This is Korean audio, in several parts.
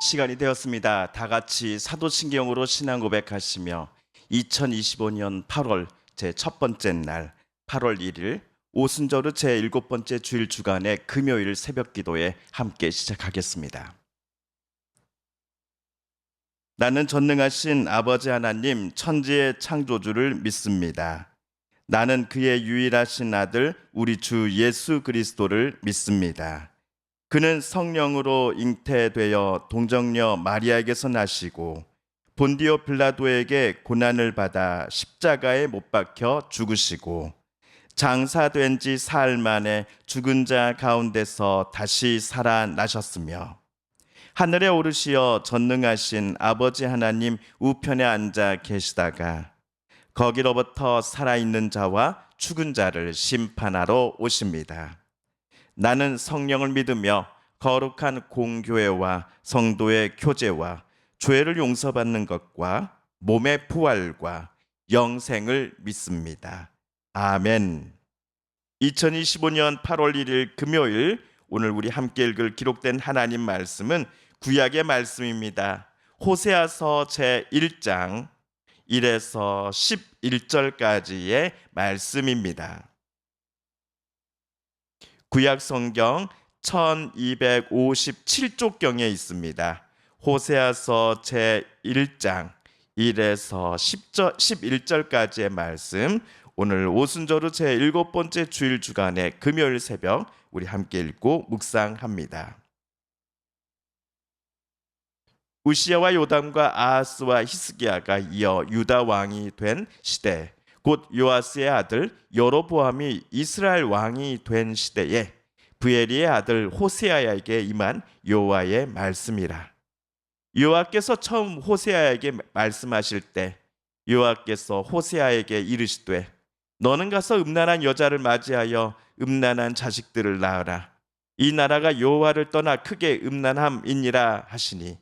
시간이 되었습니다. 다 같이 사도신경으로 신앙 고백하시며 2025년 8월 제 첫 번째 날 8월 1일 오순절의 제 일곱 번째 주일 주간의 금요일 새벽 기도에 함께 시작하겠습니다. 나는 전능하신 아버지 하나님 천지의 창조주를 믿습니다. 나는 그의 유일하신 아들 우리 주 예수 그리스도를 믿습니다. 그는 성령으로 잉태되어 동정녀 마리아에게서 나시고 본디오 빌라도에게 고난을 받아 십자가에 못 박혀 죽으시고 장사된 지 사흘 만에 죽은 자 가운데서 다시 살아나셨으며 하늘에 오르시어 전능하신 아버지 하나님 우편에 앉아 계시다가 거기로부터 살아있는 자와 죽은 자를 심판하러 오십니다. 나는 성령을 믿으며 거룩한 공교회와 성도의 교제와 죄를 용서받는 것과 몸의 부활과 영생을 믿습니다. 아멘. 2025년 8월 1일 금요일 오늘 우리 함께 읽을 기록된 하나님 말씀은 구약의 말씀입니다. 호세아서 제1장 1에서 11절까지의 말씀입니다. 구약 성경 1257쪽경에 있습니다. 호세아서 제1장 1에서 11절까지의 말씀, 오늘 오순절의 제7 번째 주일 주간의 금요일 새벽 우리 함께 읽고 묵상합니다. 우시야와 요담과 아하스와 히스기야가 이어 유다 왕이 된 시대, 곧 요아스의 아들 여로보암이 이스라엘 왕이 된 시대에 브에리의 아들 호세아에게 임한 여호와의 말씀이라. 여호와께서 처음 호세아에게 말씀하실 때 여호와께서 호세아에게 이르시되 너는 가서 음란한 여자를 맞이하여 음란한 자식들을 낳으라. 이 나라가 여호와를 떠나 크게 음란함이니라 하시니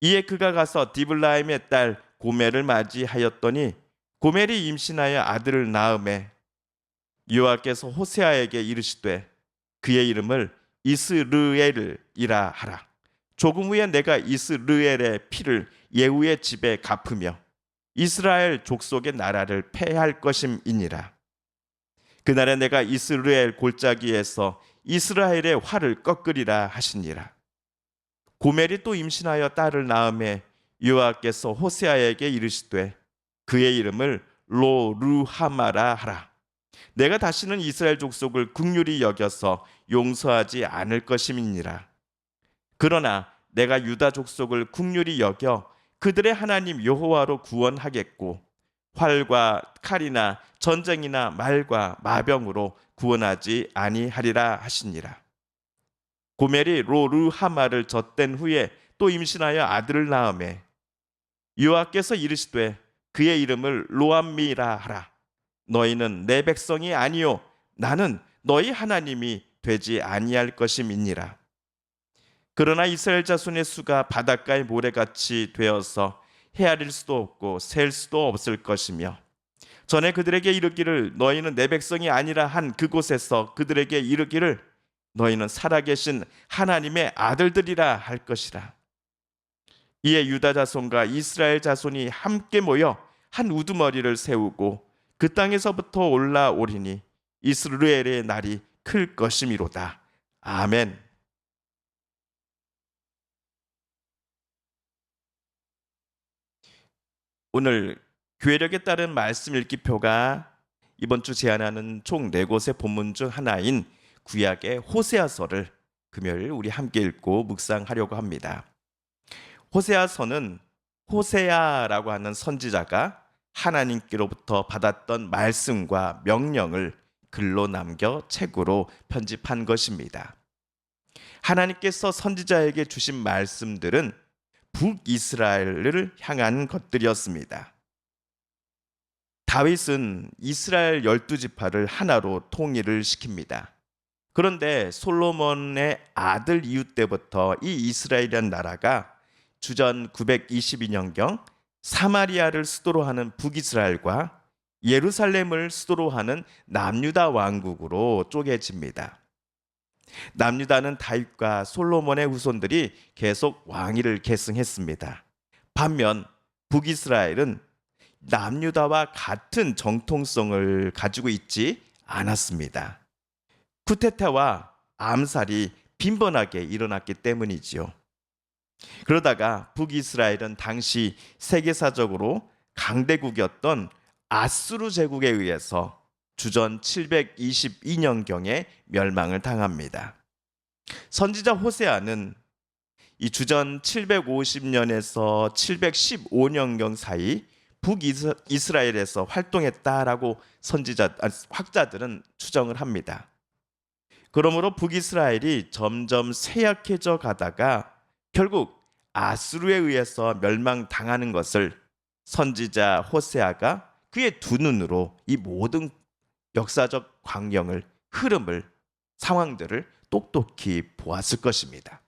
이에 그가 가서 디블라임의 딸 고멜을 맞이하였더니 고멜이 임신하여 아들을 낳음에 여호와께서 호세아에게 이르시되 그의 이름을 이스르엘이라 하라. 조금 후에 내가 이스르엘의 피를 예후의 집에 갚으며 이스라엘 족속의 나라를 패할 것임이니라. 그날에 내가 이스라엘 골짜기에서 이스라엘의 활을 꺾으리라 하시니라. 고멜이 또 임신하여 딸을 낳음에 여호와께서 호세아에게 이르시되 그의 이름을 로르하마라 하라. 내가 다시는 이스라엘 족속을 긍휼히 여겨서 용서하지 않을 것임이니라. 그러나 내가 유다 족속을 긍휼히 여겨 그들의 하나님 여호와로 구원하겠고 활과 칼이나 전쟁이나 말과 마병으로 구원하지 아니하리라 하시니라. 고멜이 로르하마를 젖댄 후에 또 임신하여 아들을 낳음에 여호와께서 이르시되 그의 이름을 로암미라 하라. 너희는 내 백성이 아니요 나는 너희 하나님이 되지 아니할 것임이니라. 그러나 이스라엘 자손의 수가 바닷가의 모래같이 되어서 헤아릴 수도 없고 셀 수도 없을 것이며 전에 그들에게 이르기를 너희는 내 백성이 아니라 한 그곳에서 그들에게 이르기를 너희는 살아계신 하나님의 아들들이라 할 것이라. 이에 유다 자손과 이스라엘 자손이 함께 모여 한 우두머리를 세우고 그 땅에서부터 올라오리니 이스라엘의 날이 클 것이미로다. 아멘. 오늘 교회력에 따른 말씀 읽기표가 이번 주 제안하는 총 4곳의 본문 중 하나인 구약의 호세아서를 금요일 우리 함께 읽고 묵상하려고 합니다. 호세아서는 호세아라고 하는 선지자가 하나님께로부터 받았던 말씀과 명령을 글로 남겨 책으로 편집한 것입니다. 하나님께서 선지자에게 주신 말씀들은 북이스라엘을 향한 것들이었습니다. 다윗은 이스라엘 12지파를 하나로 통일을 시킵니다. 그런데 솔로몬의 아들 이후 때부터 이 이스라엘이라는 나라가 주전 922년경 사마리아를 수도로 하는 북이스라엘과 예루살렘을 수도로 하는 남유다 왕국으로 쪼개집니다. 남유다는 다윗과 솔로몬의 후손들이 계속 왕위를 계승했습니다. 반면 북이스라엘은 남유다와 같은 정통성을 가지고 있지 않았습니다. 쿠데타와 암살이 빈번하게 일어났기 때문이지요. 그러다가 북이스라엘은 당시 세계사적으로 강대국이었던 아수르 제국에 의해서 주전 722년경에 멸망을 당합니다. 선지자 호세아는 이 주전 750년에서 715년경 사이 북이스라엘에서 활동했다라고 학자들은 추정을 합니다. 그러므로 북이스라엘이 점점 쇠약해져 가다가 결국 아수르에 의해서 멸망당하는 것을 선지자 호세아가 그의 두 눈으로 이 모든 역사적 광경을, 흐름을, 상황들을 똑똑히 보았을 것입니다.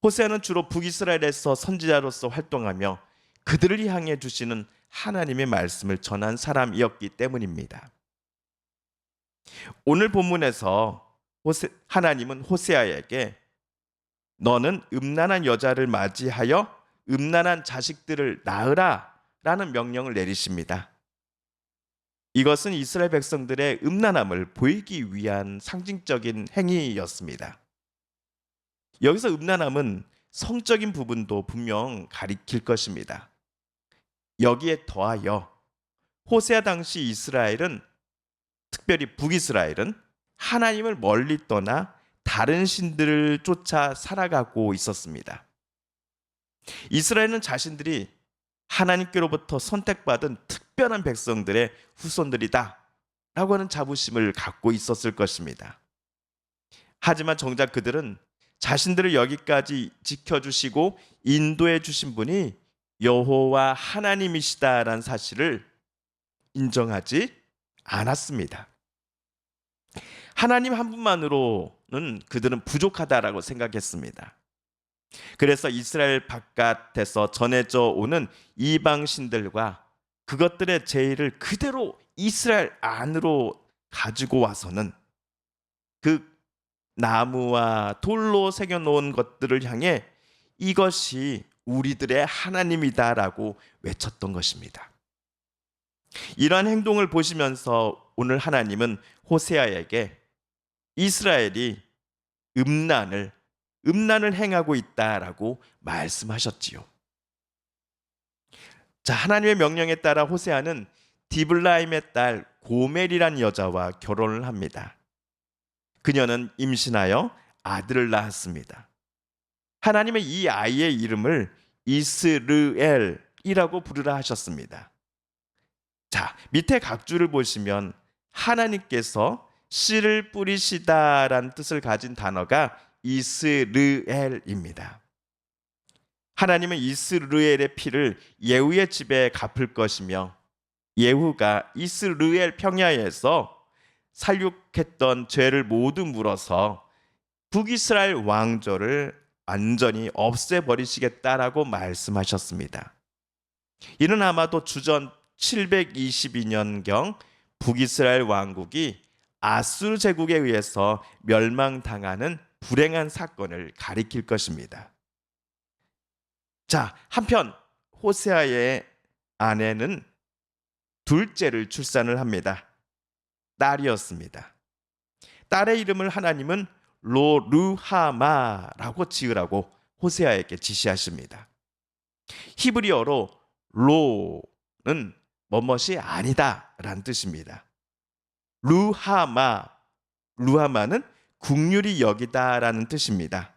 호세아는 주로 북이스라엘에서 선지자로서 활동하며 그들을 향해 주시는 하나님의 말씀을 전한 사람이었기 때문입니다. 오늘 본문에서 하나님은 호세아에게 너는 음란한 여자를 맞이하여 음란한 자식들을 낳으라 라는 명령을 내리십니다. 이것은 이스라엘 백성들의 음란함을 보이기 위한 상징적인 행위였습니다. 여기서 음란함은 성적인 부분도 분명 가리킬 것입니다. 여기에 더하여 호세아 당시 이스라엘은, 특별히 북이스라엘은 하나님을 멀리 떠나 다른 신들을 쫓아 살아가고 있었습니다. 이스라엘은 자신들이 하나님께로부터 선택받은 특별한 백성들의 후손들이다 라고 하는 자부심을 갖고 있었을 것입니다. 하지만 정작 그들은 자신들을 여기까지 지켜주시고 인도해 주신 분이 여호와 하나님이시다라는 사실을 인정하지 않았습니다. 하나님 한 분만으로는 그들은 부족하다라고 생각했습니다. 그래서 이스라엘 바깥에서 전해져 오는 이방 신들과 그것들의 제의를 그대로 이스라엘 안으로 가지고 와서는 그 나무와 돌로 새겨놓은 것들을 향해 이것이 우리들의 하나님이다라고 외쳤던 것입니다. 이러한 행동을 보시면서 오늘 하나님은 호세아에게 이스라엘이 음란을 행하고 있다라고 말씀하셨지요. 자, 하나님의 명령에 따라 호세아는 디블라임의 딸 고멜이란 여자와 결혼을 합니다. 그녀는 임신하여 아들을 낳았습니다. 하나님은 이 아이의 이름을 이스르엘이라고 부르라 하셨습니다. 자, 밑에 각주를 보시면 하나님께서 씨를 뿌리시다라는 뜻을 가진 단어가 이스르엘입니다. 하나님은 이스르엘의 피를 예후의 집에 갚을 것이며 예후가 이스르엘 평야에서 살육했던 죄를 모두 물어서 북이스라엘 왕조를 완전히 없애버리시겠다라고 말씀하셨습니다. 이는 아마도 주전 722년경 북이스라엘 왕국이 아수르 제국에 의해서 멸망당하는 불행한 사건을 가리킬 것입니다. 자, 한편 호세아의 아내는 둘째를 출산을 합니다. 딸이었습니다. 딸의 이름을 하나님은 로르하마라고 지으라고 호세아에게 지시하십니다. 히브리어로 로는 뭐뭇이 아니다라는 뜻입니다. 루하마는 국률이 여기다라는 뜻입니다.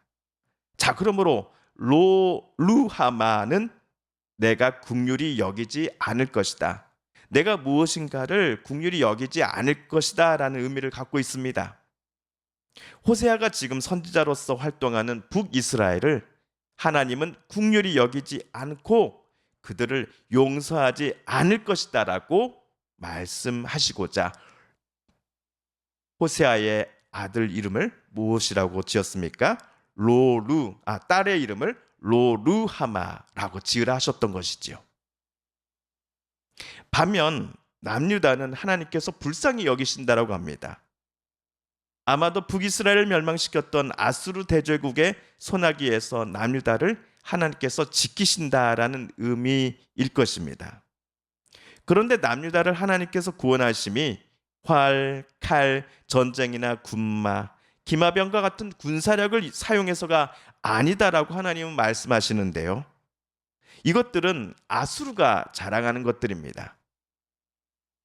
자, 그러므로 루하마는 내가 국률이 여기지 않을 것이다. 내가 무엇인가를 국률이 여기지 않을 것이다 라는 의미를 갖고 있습니다. 호세아가 지금 선지자로서 활동하는 북이스라엘을 하나님은 국률이 여기지 않고 그들을 용서하지 않을 것이다 라고 말씀하시고자 호세아의 아들 이름을 무엇이라고 지었습니까? 딸의 이름을 로르하마라고 지으라 하셨던 것이지요. 반면 남유다는 하나님께서 불쌍히 여기신다라고 합니다. 아마도 북이스라엘을 멸망시켰던 아수르 대제국의 손아귀에서 남유다를 하나님께서 지키신다라는 의미일 것입니다. 그런데 남유다를 하나님께서 구원하심이 활, 칼, 전쟁이나 군마, 기마병과 같은 군사력을 사용해서가 아니다라고 하나님은 말씀하시는데요. 이것들은 아수르가 자랑하는 것들입니다.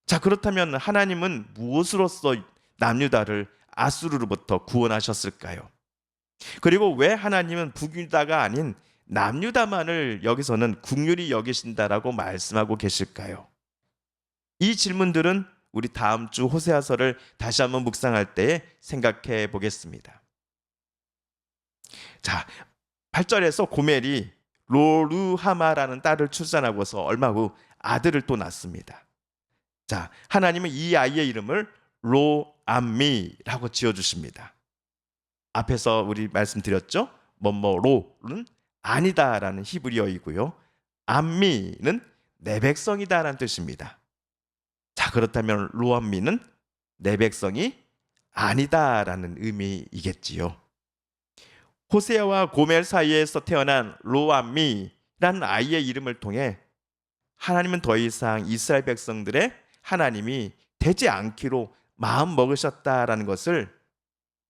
자, 그렇다면 하나님은 무엇으로써 남유다를 아수르로부터 구원하셨을까요? 그리고 왜 하나님은 북유다가 아닌 남유다만을 여기서는 긍휼히 여기신다라고 말씀하고 계실까요? 이 질문들은 우리 다음 주 호세아서를 다시 한번 묵상할 때에 생각해 보겠습니다. 자, 8절에서 고멜이 로루하마라는 딸을 출산하고서 얼마 후 아들을 또 낳습니다. 자, 하나님은 이 아이의 이름을 로암미라고 지어주십니다. 앞에서 우리 말씀드렸죠? 로는 아니다라는 히브리어이고요. 암미는 내 백성이다라는 뜻입니다. 자, 그렇다면 로암미는 내 백성이 아니다라는 의미이겠지요. 호세아와 고멜 사이에서 태어난 로암미라는 아이의 이름을 통해 하나님은 더 이상 이스라엘 백성들의 하나님이 되지 않기로 마음 먹으셨다라는 것을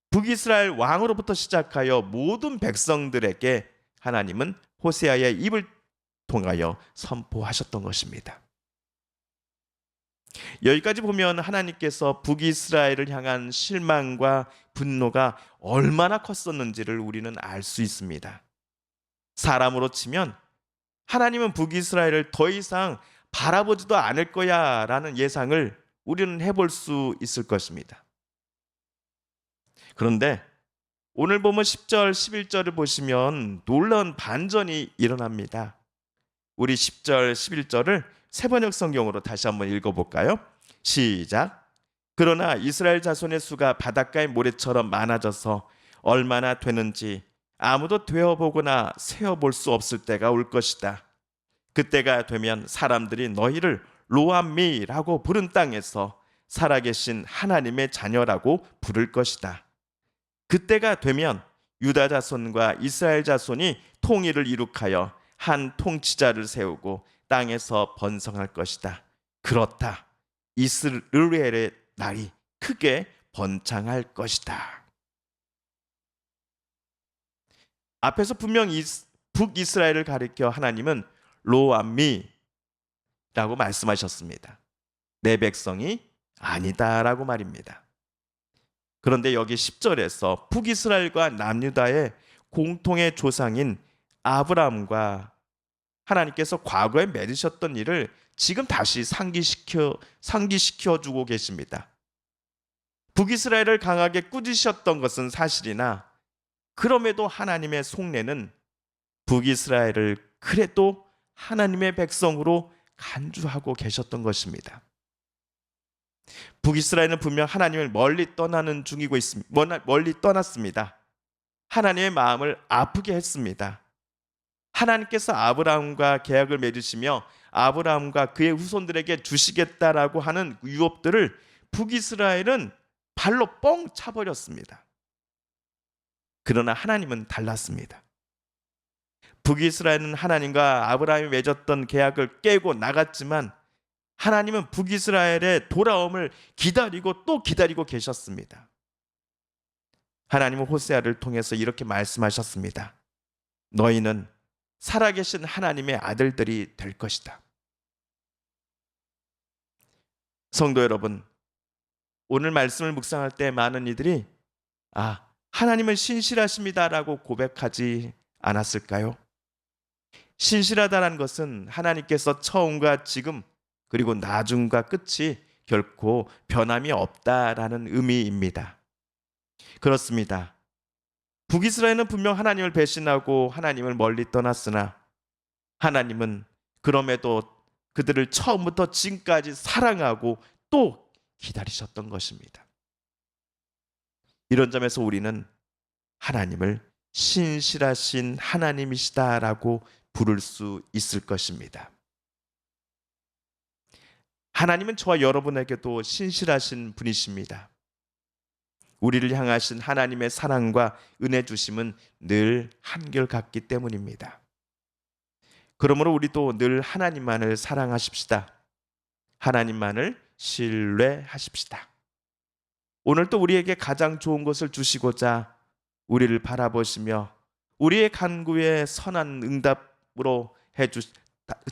북이스라엘 왕으로부터 시작하여 모든 백성들에게 하나님은 호세아의 입을 통하여 선포하셨던 것입니다. 여기까지 보면 하나님께서 북이스라엘을 향한 실망과 분노가 얼마나 컸었는지를 우리는 알 수 있습니다. 사람으로 치면 하나님은 북이스라엘을 더 이상 바라보지도 않을 거야 라는 예상을 우리는 해볼 수 있을 것입니다. 그런데 오늘 보면 10절, 11절을 보시면 놀라운 반전이 일어납니다. 우리 10절, 11절을 세번역 성경으로 다시 한번 읽어볼까요? 시작. 그러나 이스라엘 자손의 수가 바닷가의 모래처럼 많아져서 얼마나 되는지 아무도 되어보거나 세어볼 수 없을 때가 올 것이다. 그때가 되면 사람들이 너희를 로암미라고 부른 땅에서 살아계신 하나님의 자녀라고 부를 것이다. 그때가 되면 유다 자손과 이스라엘 자손이 통일을 이룩하여 한 통치자를 세우고 땅에서 번성할 것이다. 그렇다. 이스라엘의 날이 크게 번창할 것이다. 앞에서 분명 북이스라엘을 가리켜 하나님은 로암미라고 말씀하셨습니다. 내 백성이 아니다라고 말입니다. 그런데 여기 10절에서 북이스라엘과 남유다의 공통의 조상인 아브라함과 하나님께서 과거에 맺으셨던 일을 지금 다시 상기시켜 주고 계십니다. 북이스라엘을 강하게 꾸짖으셨던 것은 사실이나 그럼에도 하나님의 속내는 북이스라엘을 그래도 하나님의 백성으로 간주하고 계셨던 것입니다. 북이스라엘은 분명 하나님을 멀리 떠나는 중이고 있습니다. 멀리 떠났습니다. 하나님의 마음을 아프게 했습니다. 하나님께서 아브라함과 계약을 맺으시며 아브라함과 그의 후손들에게 주시겠다라고 하는 유업들을 북이스라엘은 발로 뻥 차버렸습니다. 그러나 하나님은 달랐습니다. 북이스라엘은 하나님과 아브라함이 맺었던 계약을 깨고 나갔지만 하나님은 북이스라엘의 돌아옴을 기다리고 또 기다리고 계셨습니다. 하나님은 호세아를 통해서 이렇게 말씀하셨습니다. 너희는 살아계신 하나님의 아들들이 될 것이다. 성도 여러분, 오늘 말씀을 묵상할 때 많은 이들이 하나님은 신실하십니다라고 고백하지 않았을까요? 신실하다는 것은 하나님께서 처음과 지금 그리고 나중과 끝이 결코 변함이 없다라는 의미입니다. 그렇습니다. 북이스라엘은 분명 하나님을 배신하고 하나님을 멀리 떠났으나 하나님은 그럼에도 그들을 처음부터 지금까지 사랑하고 또 기다리셨던 것입니다. 이런 점에서 우리는 하나님을 신실하신 하나님이시다라고 부를 수 있을 것입니다. 하나님은 저와 여러분에게도 신실하신 분이십니다. 우리를 향하신 하나님의 사랑과 은혜 주심은 늘 한결같기 때문입니다. 그러므로 우리도 늘 하나님만을 사랑하십시다. 하나님만을 신뢰하십시다. 오늘 또 우리에게 가장 좋은 것을 주시고자 우리를 바라보시며 우리의 간구에 선한 응답으로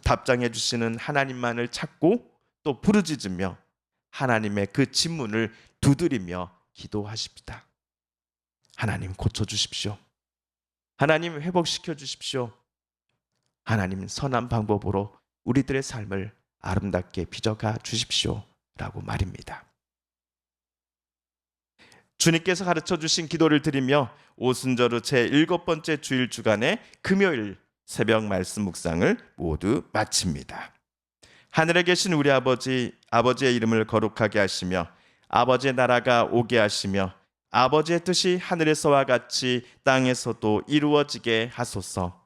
답장해 주시는 하나님만을 찾고 또 부르짖으며 하나님의 그 진문을 두드리며 기도하십시다. 하나님 고쳐주십시오. 하나님 회복시켜 주십시오. 하나님 선한 방법으로 우리들의 삶을 아름답게 빚어가 주십시오 라고 말입니다. 주님께서 가르쳐 주신 기도를 드리며 오순절의 제7번째 주일 주간의 금요일 새벽 말씀 묵상을 모두 마칩니다. 하늘에 계신 우리 아버지의 이름을 거룩하게 하시며 아버지의 나라가 오게 하시며 아버지의 뜻이 하늘에서와 같이 땅에서도 이루어지게 하소서.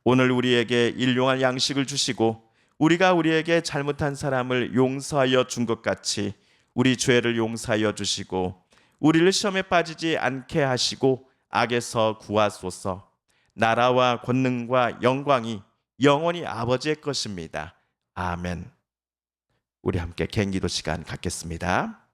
오늘 우리에게 일용할 양식을 주시고 우리가 우리에게 잘못한 사람을 용서하여 준 것 같이 우리 죄를 용서하여 주시고 우리를 시험에 빠지지 않게 하시고 악에서 구하소서. 나라와 권능과 영광이 영원히 아버지의 것입니다. 아멘. 우리 함께 개인기도 시간 갖겠습니다.